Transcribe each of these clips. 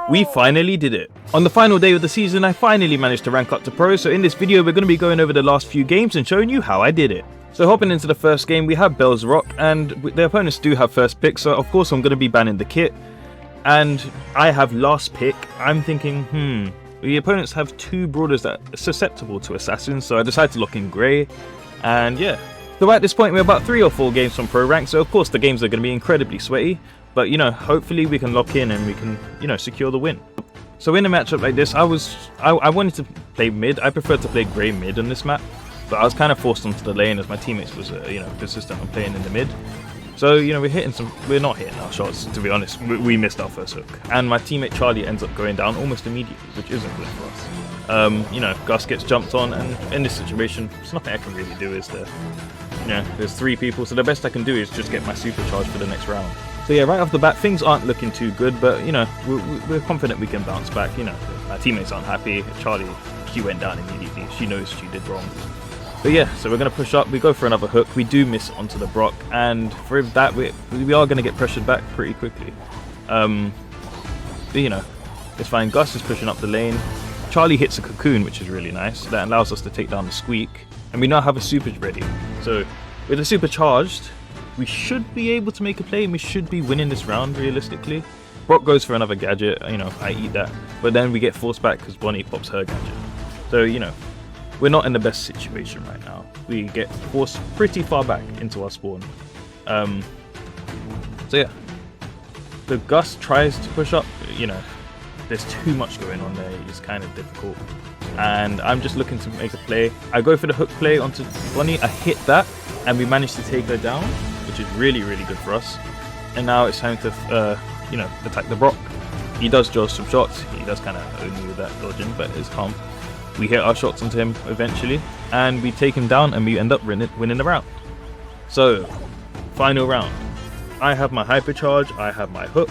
We finally did it. On the final day of the season, I finally managed to rank up to pro, so in this video we're going to be going over the last few games and showing you how I did it. So hopping into the first game, we have Bell's Rock, and the opponents do have first pick, so of course I'm going to be banning the kit. And I have last pick. I'm thinking, the opponents have two brawlers that are susceptible to assassins, so I decided to lock in Grey, and yeah. So at this point we're about 3 or 4 games from pro rank, so of course the games are going to be incredibly sweaty. But, you know, hopefully we can lock in and we can, you know, secure the win. So in a matchup like this, I wanted to play mid. I preferred to play Grey mid on this map. But I was kind of forced onto the lane as my teammates was, you know, persistent on playing in the mid. So, you know, we're not hitting our shots, to be honest. We missed our first hook. And my teammate Charlie ends up going down almost immediately, which isn't good for us. You know, Gus gets jumped on, and in this situation, there's nothing I can really do, is there? You know, there's 3 people, so the best I can do is just get my supercharge for the next round. So yeah, right off the bat, things aren't looking too good, but you know, we're confident we can bounce back. You know, our teammates aren't happy. Charlie, she went down immediately. She knows she did wrong. But yeah, so we're going to push up. We go for another hook. We do miss onto the Brock, and for that, we are going to get pressured back pretty quickly. But you know, it's fine. Gus is pushing up the lane. Charlie hits a cocoon, which is really nice. That allows us to take down the Squeak, and we now have a super ready. So with the super charged, we should be able to make a play and we should be winning this round realistically. Brock goes for another gadget, you know, I eat that. But then we get forced back because Bonnie pops her gadget. So, you know, we're not in the best situation right now. We get forced pretty far back into our spawn. So yeah, the Gus tries to push up, you know, there's too much going on there, it's kind of difficult. And I'm just looking to make a play. I go for the hook play onto Bonnie, I hit that, and we managed to take her down, which is really, really good for us. And now it's time to, you know, attack the Brock. He does dodge some shots. He does kind of own me with that dodging, but it's calm. We hit our shots onto him eventually, and we take him down, and we end up winning the round. So, final round. I have my hypercharge. I have my hook.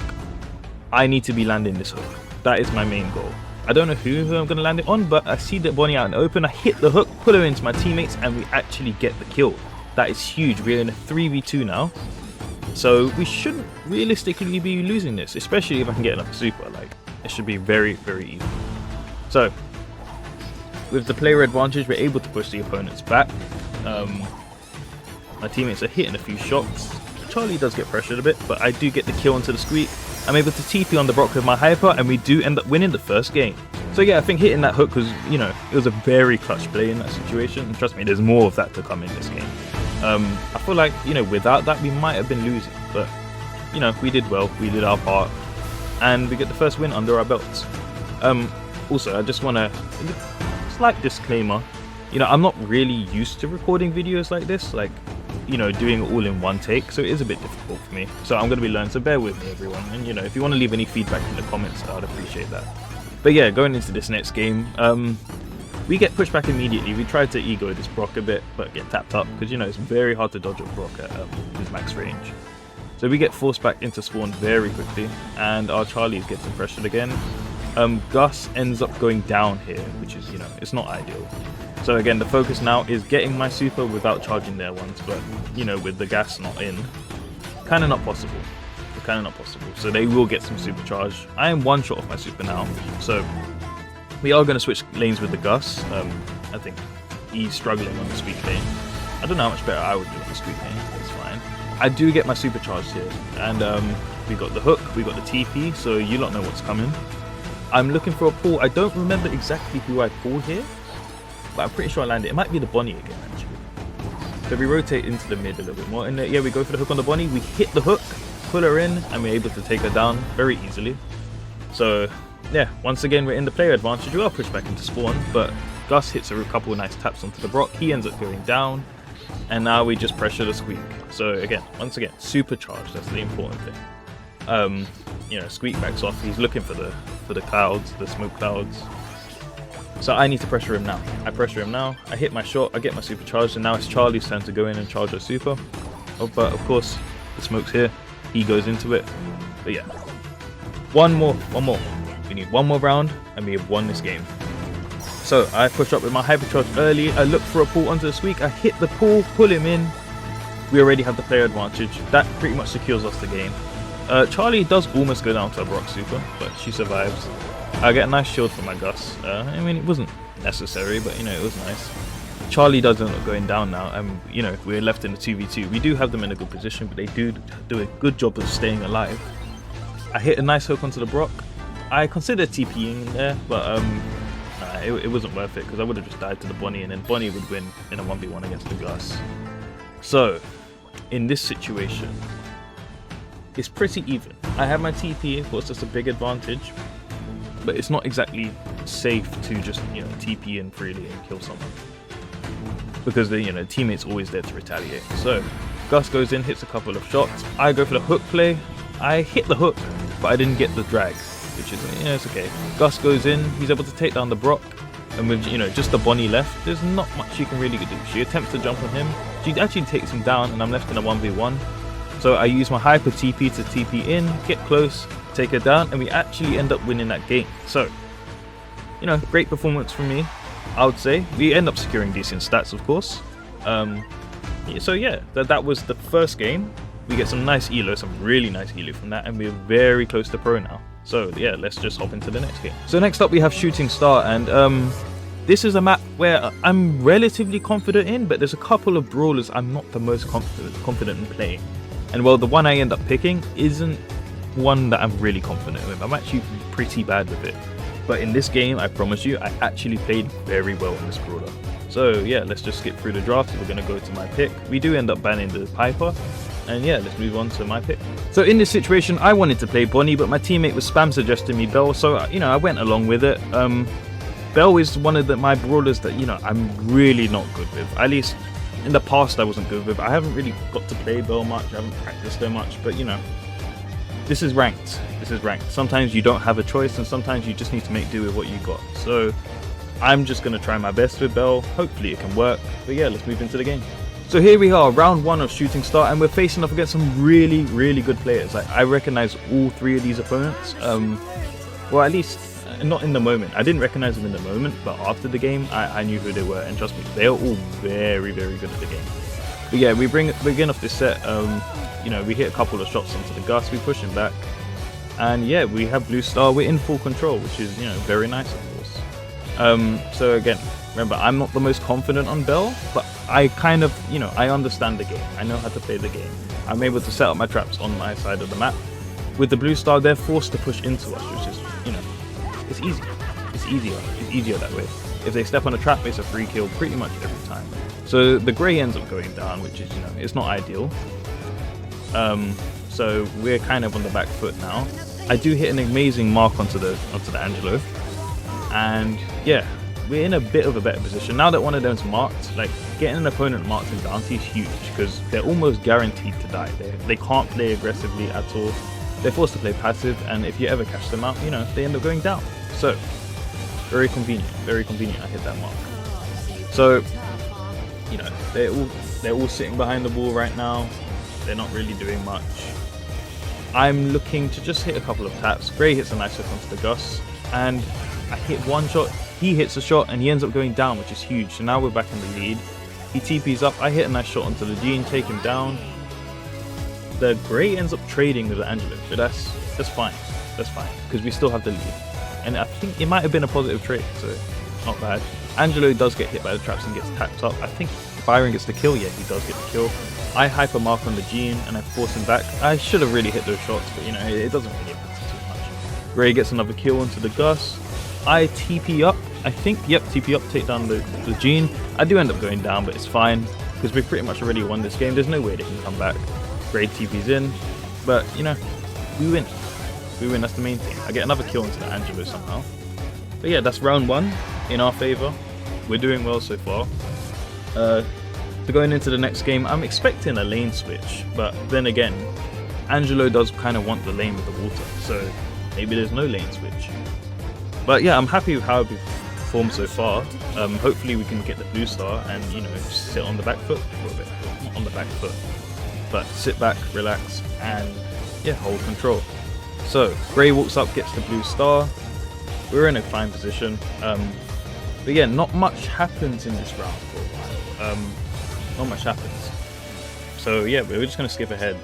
I need to be landing this hook. That is my main goal. I don't know who I'm going to land it on, but I see the Bonnie out in the open. I hit the hook, put her into my teammates, and we actually get the kill. That is huge. We're in a 3v2 now. So we shouldn't realistically be losing this, especially if I can get enough super. Like, it should be very, very easy. So, with the player advantage, we're able to push the opponents back. My teammates are hitting a few shots. Charlie does get pressured a bit, but I do get the kill onto the Squeak. I'm able to TP on the Brock with my hyper, and we do end up winning the first game. So yeah, I think hitting that hook was, you know, it was a very clutch play in that situation. And trust me, there's more of that to come in this game. I feel like, you know, without that we might have been losing, but you know, we did well, we did our part, and we get the first win under our belts. Also, I just want to, slight disclaimer, you know, I'm not really used to recording videos like this, like, you know, doing it all in one take, so it is a bit difficult for me. So I'm going to be learning, so bear with me everyone, and you know, if you want to leave any feedback in the comments, I'd appreciate that. But yeah, going into this next game, we get pushed back immediately. We tried to ego this Brock a bit, but get tapped up, because you know, it's very hard to dodge a Brock at his max range. So we get forced back into spawn very quickly, and our Charlie is getting pressured again. Gus ends up going down here, which is, you know, it's not ideal. So again, the focus now is getting my super without charging their ones, but you know, with the gas not in, kind of not possible. Kind of not possible. So they will get some supercharge. I am 1 shot off my super now, so we are going to switch lanes with the Gus. I think he's struggling on the Squeak lane. I don't know how much better I would do on the Squeak lane, but it's fine. I do get my supercharge here, and we got the hook, we got the TP, so you lot know what's coming. I'm looking for a pull. I don't remember exactly who I pulled here, but I'm pretty sure I landed. It might be the Bonnie again, actually. So we rotate into the mid a little bit more, and yeah, we go for the hook on the Bonnie. We hit the hook, pull her in, and we're able to take her down very easily. So yeah, once again we're in the player advantage. We are pushed back into spawn, but Gus hits a couple of nice taps onto the Brock. He ends up going down, and now we just pressure the Squeak. So again, once again, supercharged. That's the important thing. You know, Squeak backs off. He's looking for the clouds, the smoke clouds. So I need to pressure him now. I pressure him now. I hit my shot. I get my supercharged, and now it's Charlie's turn to go in and charge her super. Oh, but of course, the smoke's here. He goes into it. But yeah, one more. We need one more round, and we have won this game. So I push up with my hypercharge early. I look for a pull onto the Squeak. I hit the pull him in. We already have the player advantage. That pretty much secures us the game. Charlie does almost go down to a Brock Super, but she survives. I get a nice shield from my Gus. I mean, it wasn't necessary, but you know, it was nice. Charlie does end up going down now, and you know, we're left in a 2v2. We do have them in a good position, but they do a good job of staying alive. I hit a nice hook onto the Brock. I considered TPing in there, but it wasn't worth it because I would have just died to the Bonnie, and then Bonnie would win in a 1v1 against the Gus. So, in this situation, it's pretty even. I have my TP, of course, that's a big advantage, but it's not exactly safe to just, you know, TP in freely and kill someone, because the, you know, teammate's always there to retaliate. So Gus goes in, hits a couple of shots. I go for the hook play. I hit the hook, but I didn't get the drag, which is, you know, it's okay. Gus goes in, he's able to take down the Brock, and with, you know, just the Bonnie left, there's not much you can really do. She attempts to jump on him, she actually takes him down, and I'm left in a 1v1. So I use my hyper TP to TP in, get close, take her down, and we actually end up winning that game. So, you know, great performance from me, I would say. We end up securing decent stats, of course. So yeah, that was the first game. We get some nice elo, some really nice elo from that, and we're very close to pro now. So yeah, let's just hop into the next game. So next up we have Shooting Star, and this is a map where I'm relatively confident in, but there's a couple of brawlers I'm not the most confident in playing. And well, the one I end up picking isn't one that I'm really confident with. I'm actually pretty bad with it. But in this game, I promise you, I actually played very well in this brawler. So yeah, let's just skip through the draft. We're going to go to my pick. We do end up banning the Piper. And yeah, let's move on to my pick. So in this situation, I wanted to play Bonnie, but my teammate was spam suggesting me Belle. So, you know, I went along with it. Belle is one of my brawlers that, you know, I'm really not good with. At least in the past, I wasn't good with. I haven't really got to play Belle much. I haven't practiced her much, but you know, this is ranked. This is ranked. Sometimes you don't have a choice, and sometimes you just need to make do with what you got. So I'm just going to try my best with Belle. Hopefully it can work. But yeah, let's move into the game. So here we are, round 1 of Shooting Star, and we're facing off against some really, really good players. I recognize all 3 of these opponents. Well, at least not in the moment. I didn't recognize them in the moment, but after the game, I knew who they were, and trust me, they are all very, very good at the game. But yeah, we begin off this set. You know, we hit a couple of shots onto the Gus, we push him back, and yeah, we have Blue Star. We're in full control, which is, you know, very nice, of course. So again, remember, I'm not the most confident on Belle, but I kind of, you know, I understand the game. I know how to play the game. I'm able to set up my traps on my side of the map. With the Blue Star, they're forced to push into us, which is, you know, it's easy. It's easier. It's easier that way. If they step on a trap, it's a free kill pretty much every time. So the Grey ends up going down, which is, you know, it's not ideal. So we're kind of on the back foot now. I do hit an amazing mark onto the Angelo, and yeah, we're in a bit of a better position now that one of them's marked. Like, getting an opponent marked in bounty is huge because they're almost guaranteed to die. They can't play aggressively at all. They're forced to play passive, and if you ever catch them out, you know, they end up going down. So very convenient. Very convenient. I hit that mark. So, you know, they're all sitting behind the wall right now. They're not really doing much. I'm looking to just hit a couple of taps. Grey hits a nice hook onto the Gus, and I hit one shot. He hits a shot, and he ends up going down, which is huge. So now we're back in the lead. He TPs up. I hit a nice shot onto the Jean, take him down. The Grey ends up trading with the Angelo, but that's fine. That's fine because we still have the lead, and I think it might have been a positive trade, so not bad. Angelo does get hit by the traps and gets tapped up. I think Byron gets the kill. Yeah, he does get the kill. I hyper mark on the Jean and I force him back. I should have really hit those shots, but you know, it doesn't really matter too much. Grey gets another kill onto the Gus. I TP up, I think. Yep, TP up, take down the Jean. I do end up going down, but it's fine because we've pretty much already won this game. There's no way they can come back. Grey TP's in, but you know, we win. We win, that's the main thing. I get another kill into the Angelo somehow. But yeah, that's round 1 in our favor. We're doing well so far. So going into the next game, I'm expecting a lane switch, but then again, Angelo does kind of want the lane with the water, so maybe there's no lane switch. But yeah, I'm happy with how we've performed so far. Hopefully we can get the Blue Star and, you know, just sit on the back foot for a bit. Not on the back foot, but sit back, relax, and yeah, hold control. So Grey walks up, gets the Blue Star. We're in a fine position. But yeah, not much happens in this round for a while. Not much happens. So yeah, we're just going to skip ahead,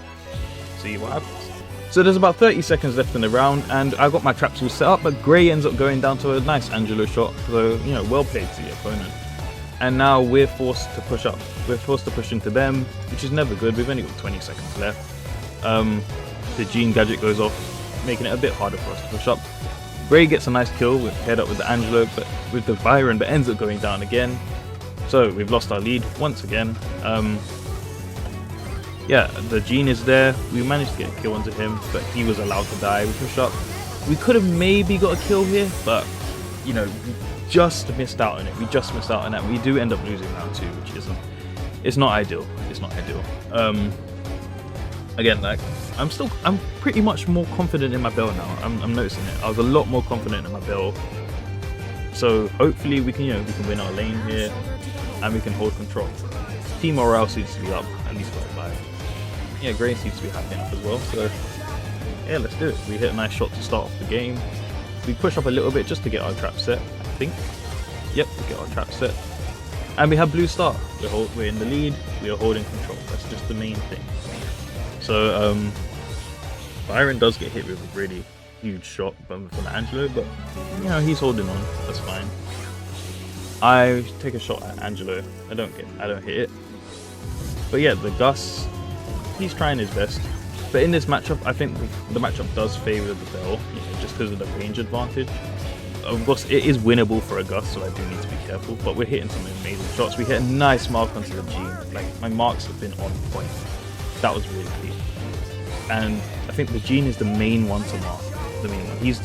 see what happens. So there's about 30 seconds left in the round, and I got my traps all set up, but Gray ends up going down to a nice Angelo shot, so, you know, well played to the opponent. And now we're forced to push up. We're forced to push into them, which is never good. We've only got 20 seconds left. The Gene gadget goes off, making it a bit harder for us to push up. Gray gets a nice kill with head up with the Angelo, but with the Byron, but ends up going down again. So we've lost our lead once again. Yeah, the Gene is there. We managed to get a kill onto him, but he was allowed to die. We push up. We could have maybe got a kill here, but, you know, we just missed out on it. We just missed out on that. We do end up losing round 2, which isn't. It's not ideal. It's not ideal. Again, like, I'm pretty much more confident in my build now. I'm noticing it. I was a lot more confident in my build. So hopefully we can, you know, we can win our lane here, and we can hold control. Team morale seems to be up, at least by 5. Yeah, Gray seems to be happy enough as well. So yeah, let's do it. We hit a nice shot to start off the game. We push up a little bit just to get our trap set, I think. Yep, we get our trap set. And we have blue star. We're in the lead. We are holding control. That's just the main thing. So Byron does get hit with a really huge shot from Angelo, but you know, he's holding on. That's fine. I take a shot at Angelo. I don't hit it. But yeah, the Gus, he's trying his best. But in this matchup, I think the matchup does favour the Bell, you know, just because of the range advantage. Of course, it is winnable for a Gus, so I do need to be careful. But we're hitting some amazing shots. We hit a nice mark onto the Gene. Like, my marks have been on point. That was really key. And I think the Gene is the main one to mark. The main one. He's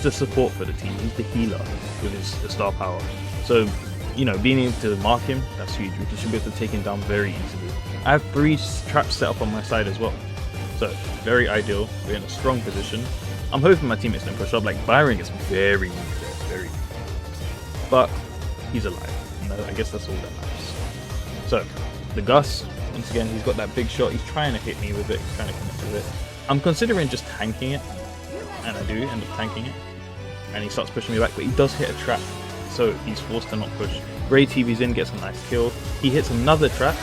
the support for the team. He's the healer with his star power. So, you know, being able to mark him, that's huge. We should be able to take him down very easily. I have 3 traps set up on my side as well. So, very ideal. We're in a strong position. I'm hoping my teammates don't push up. Like, Byron gets very weak there, very weak. But he's alive. You know, I guess that's all that matters. So, the Gus, once again, he's got that big shot. He's trying to hit me with it. He's trying to connect with it. I'm considering just tanking it. And I do end up tanking it. And he starts pushing me back, but he does hit a trap. So he's forced to not push. Gray TV's in, gets a nice kill. He hits another trap,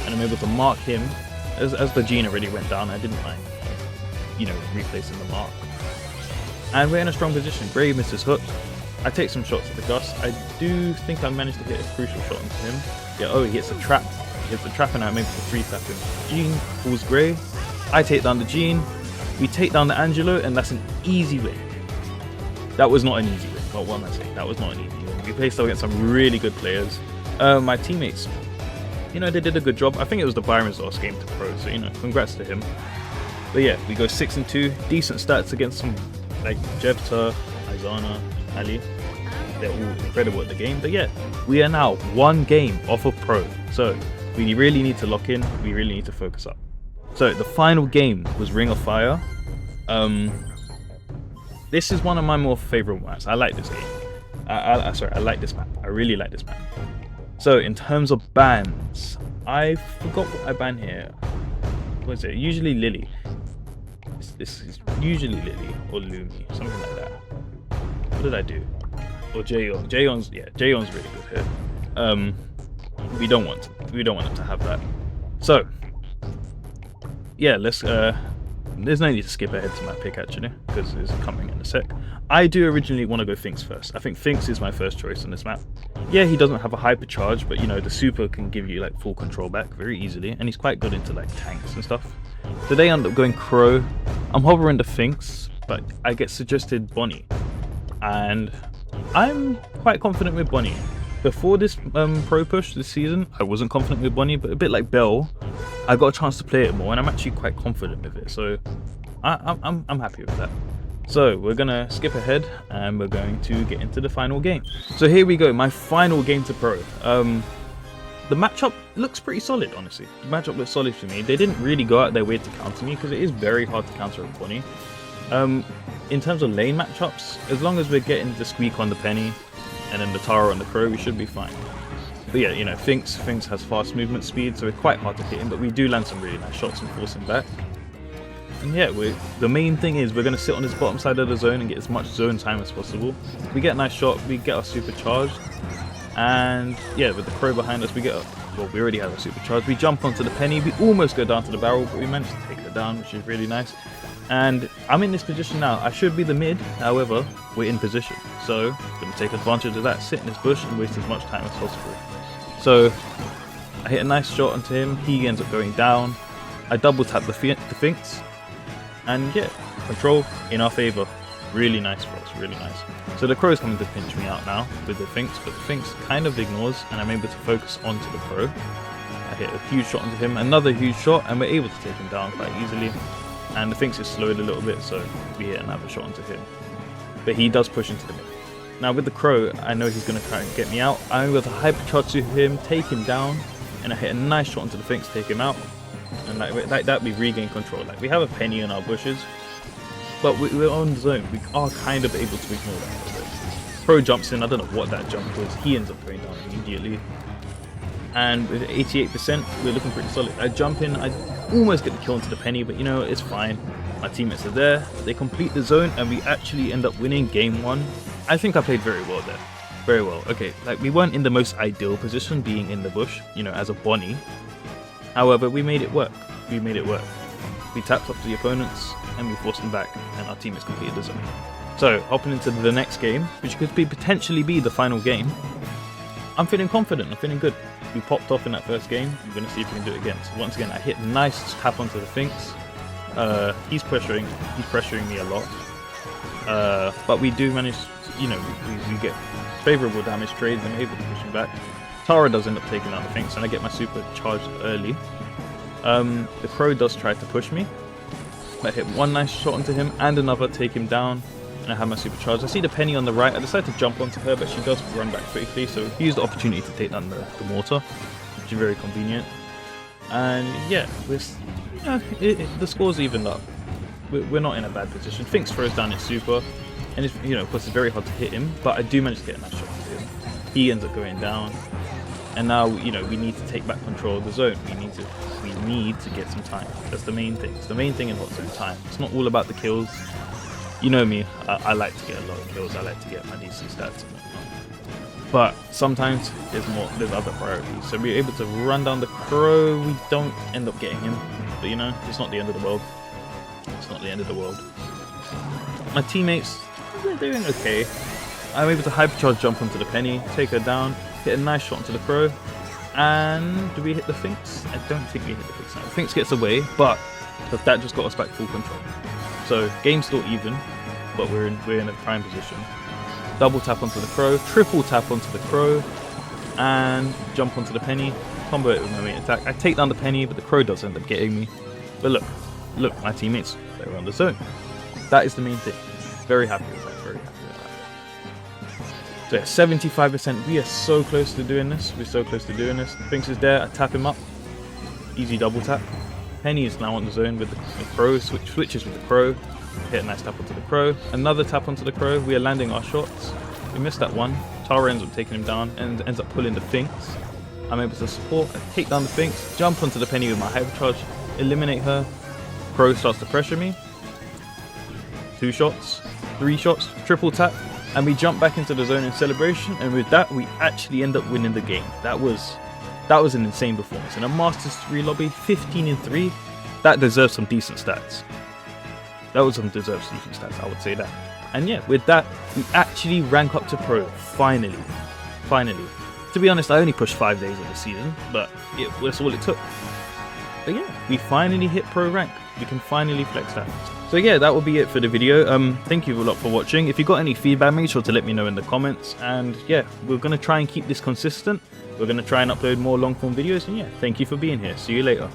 and I'm able to mark him. As the Gene already went down, I didn't mind, you know, replacing the mark. And we're in a strong position. Gray misses hook. I take some shots at the Gus. I do think I managed to hit a crucial shot into him. Yeah, oh, he hits a trap. He hits a trap, and I'm able to 3-tap him. Gene pulls Gray. I take down the Gene. We take down the Angelo, and that's an easy win. That was not an easy win. Well, what am I saying? That was not an easy win. We played against some really good players. My teammates, you know, they did a good job. I think it was the Byron's last game to pro, so, you know, congrats to him. But yeah, we go 6-2. Decent stats against some, like, Jevta, Izana, Ali. They're all incredible at the game. But yeah, we are now 1 game off of pro. So we really need to lock in. We really need to focus up. So the final game was Ring of Fire. This is one of my more favorite maps. I like this game. I like this map. I really like this map. So in terms of bans, I forgot what I ban here. What is it? Usually Lily. This is usually Lily or Lumi, something like that. What did I do? Or Jaeon. Jaeon's really good here. We don't want him to have that. So yeah, let's there's no need to skip ahead to my pick actually, because it's coming in a sec. I do originally want to go Finks first. I think Finks is my first choice on this map. Yeah, he doesn't have a hypercharge, but you know, the super can give you like full control back very easily, and he's quite good into like tanks and stuff. So they end up going Crow. I'm hovering the Finks, but I get suggested Bonnie, and I'm quite confident with Bonnie. Before this pro push this season, I wasn't confident with Bonnie, but a bit like Bell, I got a chance to play it more, and I'm actually quite confident with it. So I'm happy with that. So we're gonna skip ahead, and we're going to get into the final game. So here we go, my final game to pro. The matchup looks pretty solid, honestly. The matchup looks solid for me. They didn't really go out their way to counter me, because it is very hard to counter a Bonnie. In terms of lane matchups, as long as we're getting the Squeak on the Penny, and then the Tara on the Crow, we should be fine. But yeah, you know, Finks has fast movement speed, so it's quite hard to hit him, but we do land some really nice shots and force him back. And yeah, the main thing is we're going to sit on this bottom side of the zone and get as much zone time as possible. We get a nice shot, we get our supercharged, and yeah, with the Crow behind us, we already have a supercharge. We jump onto the Penny, we almost go down to the barrel, but we managed to take her down, which is really nice. And I'm in this position now. I should be the mid, however, we're in position. So I'm going to take advantage of that, sit in this bush and waste as much time as possible. So I hit a nice shot onto him, he ends up going down. I double tap the Finks, and yeah, control in our favour. Really nice for us, really nice. So the Crow's coming to pinch me out now with the Finks, but the Finks kind of ignores, and I'm able to focus onto the Crow. I hit a huge shot onto him, another huge shot, and we're able to take him down quite easily. And the Finks is slowed a little bit, so we hit another shot onto him. But he does push into the mid. Now with the Crow, I know he's going to try and get me out. I'm able to hypercharge to him, take him down, and I hit a nice shot onto the Finks, take him out. And like that, we regain control. Like, we have a penny in our bushes, but we're on the zone. We are kind of able to ignore that a little bit. Crow jumps in, I don't know what that jump was. He ends up going down immediately. And with 88%, we're looking pretty solid. I jump in, I almost get the kill onto the penny, but you know, it's fine. My teammates are there, they complete the zone, and we actually end up winning game 1. I think I played very well there. Very well. Okay, like, we weren't in the most ideal position being in the bush, you know, as a Bonnie. However, we made it work. We made it work. We tapped up to the opponents, and we forced them back, and our teammates completed the zone. So, hopping into the next game, which could potentially be the final game, I'm feeling confident, I'm feeling good. We popped off in that first game, we're going to see if we can do it again. So once again, I hit a nice tap onto the Finks. He's pressuring me a lot. But we do manage, you know, we get favourable damage trades and we're able to push him back. Tara does end up taking out the Finks, and I get my super charged early. The Crow does try to push me. I hit one nice shot onto him and another, take him down. And I have my supercharge. I see the penny on the right. I decide to jump onto her, but she does run back quickly, so use the opportunity to take down the mortar, which is very convenient. And yeah, the score's evened up. We're not in a bad position. Finks throws down his super, and it's, you know, of course it's very hard to hit him, but I do manage to get a nice shot onto him. He ends up going down, and now, you know, we need to take back control of the zone. We need to get some time. That's the main thing. It's the main thing in hot zone, time. It's not all about the kills. You know me, I like to get a lot of kills, I like to get my decent stats and whatnot. But sometimes there's other priorities. So we're able to run down the Crow, we don't end up getting him. But you know, it's not the end of the world. It's not the end of the world. My teammates, they're doing okay. I'm able to hypercharge jump onto the penny, take her down, hit a nice shot onto the Crow. And do we hit the Finks? I don't think we hit the Finks now. The Finks gets away, but that just got us back full control. So game's still even, but we're in a prime position. Double tap onto the Crow, triple tap onto the Crow, and jump onto the penny. Combo it with my main attack. I take down the penny, but the Crow does end up getting me. But look, my teammates, they're on the zone. That is the main thing. Very happy with that. Very happy with that. So yeah, 75%. We are so close to doing this. We're so close to doing this. Finks is there. I tap him up. Easy double tap. Penny is now on the zone with the Crow, switches with the Crow, hit a nice tap onto the Crow, another tap onto the Crow, we are landing our shots, we missed that one, Tara ends up taking him down and ends up pulling the Finks. I'm able to support, I take down the Finks, jump onto the penny with my hypercharge, eliminate her, Crow starts to pressure me, 2 shots, 3 shots, triple tap, and we jump back into the zone in celebration, and with that we actually end up winning the game. That was an insane performance. In a Masters 3 lobby, 15-3, that deserves some decent stats. I would say that. And yeah, with that, we actually rank up to Pro, finally. To be honest, I only pushed 5 days of the season, but that's all it took. But yeah, we finally hit Pro rank. We can finally flex that. So yeah, that will be it for the video. Thank you a lot for watching. If you got any feedback, make sure to let me know in the comments. And yeah, we're going to try and keep this consistent. We're going to try and upload more long form videos, and yeah, thank you for being here. See you later.